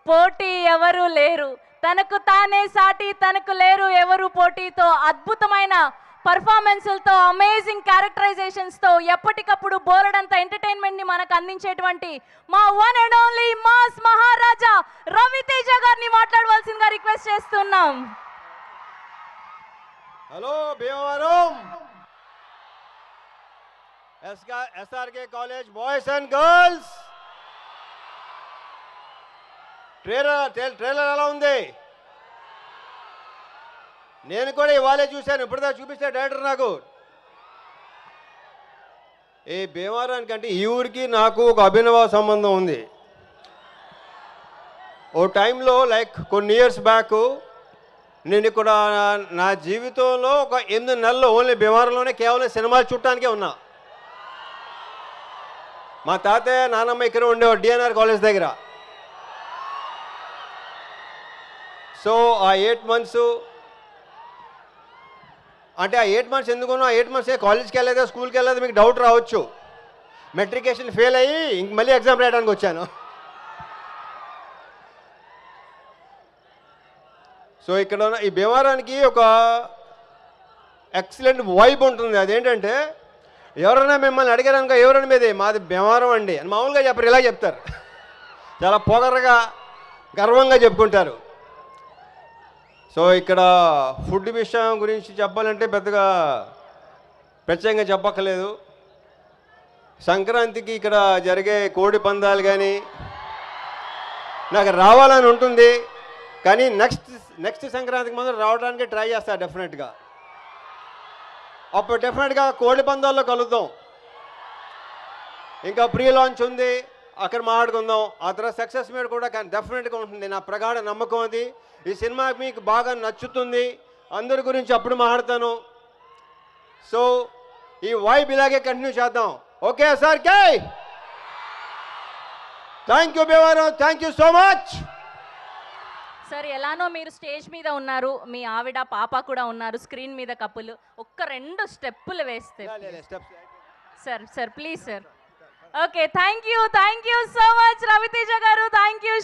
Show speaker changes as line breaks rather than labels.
పోటీ ఎవరు లేరు, తనకు తానే సాటి తనకు లేరు ఎవరు పోటీతో అద్భుతమైన పర్ఫార్మెన్స్లతో అమేజింగ్ క్యారెక్టరైజేషన్స్తో ఎప్పటికప్పుడు బోలెడంత ఎంటర్టైన్మెంట్ని మనకు అందించేటువంటి మా వన్ అండ్ ఓన్లీ మాస్ మహారాజా రవితేజ గారిని మాట్లాడవలసిందిగా రిక్వెస్ట్ చేస్తున్నాం.
Hello Bhimavaram SRK college boys and girls, trailer ఎలా ఉంది? నేను కూడా ఇవాళే చూశాను, ఇప్పుడుదా చూపిస్తే డైరెక్టర్ నాకు. ఈ భీమవరానికి అంటే ఈ ఊరికి నాకు ఒక అభినవ సంబంధం ఉంది. ఓ టైంలో లైక్ కొన్ని ఇయర్స్ బ్యాక్ నేను ఇక్కడ నా జీవితంలో ఒక 8 నెలలు ఓన్లీ భీమవరంలోనే కేవలం సినిమాలు చూడటానికే ఉన్నా. మా తాతయ్య నానమ్మ ఇక్కడ ఉండేవాడు డిఎన్ఆర్ కాలేజ్ దగ్గర. సో ఆ 8 మంత్స్ అంటే ఆ 8 మంత్స్ ఎందుకున్నా, ఆ 8 మంత్స్ కాలేజ్కి వెళ్ళలేదా స్కూల్కి వెళ్ళలేదా మీకు డౌట్ రావచ్చు. మెట్రికేషన్ ఫెయిల్ అయ్యి ఇంక మళ్ళీ ఎగ్జామ్ రాయడానికి వచ్చాను. సో ఇక్కడ ఈ భీమవరానికి ఒక ఎక్సలెంట్ వైబ్ ఉంటుంది. అదేంటంటే ఎవరైనా మిమ్మల్ని అడిగారనుకో ఎవరైనా మీది మాది భీమవరం అండి అని మామూలుగా చెప్పరు, ఇలా చెప్తారు. చాలా పొగరగా గర్వంగా చెప్పుకుంటారు. సో ఇక్కడ ఫుడ్ విషయం గురించి చెప్పాలంటే పెద్దగా ప్రత్యేకంగా చెప్పక్కర్లేదు. సంక్రాంతికి ఇక్కడ జరిగే కోడి పందాలు కానీ నాకు రావాలని ఉంటుంది, కానీ నెక్స్ట్ సంక్రాంతికి మాత్రం రావడానికి ట్రై చేస్తాను డెఫినెట్గా. అప్పుడు డెఫినెట్గా కోడి పందాల్లో కలుద్దాం. ఇంకా ప్రీ లాంచ్ ఉంది, అక్కడ మాట్లాడుకుందాం. ఆ తర్వాత సక్సెస్ మీద కూడా కానీ డెఫినెట్గా ఉంటుంది, నా ప్రగాఢ నమ్మకం అది. ఈ సినిమా మీకు బాగా నచ్చుతుంది, అందరి గురించి అప్పుడు మాట్లాడతాను. సో ఈ వైబ్ ఇలాగే కంటిన్యూ చేద్దాం. Okay sir K thank you Bhimavaram, thank you so much.
Sir ఎలానో మీరు స్టేజ్ మీద ఉన్నారు, మీ ఆవిడ పాప కూడా ఉన్నారు స్క్రీన్ మీద కప్పులు, ఒక్క 2 స్టెప్పులు వేస్తే sir please sir. Okay thank you so much Ravi Teja గారు, థ్యాంక్ యూ.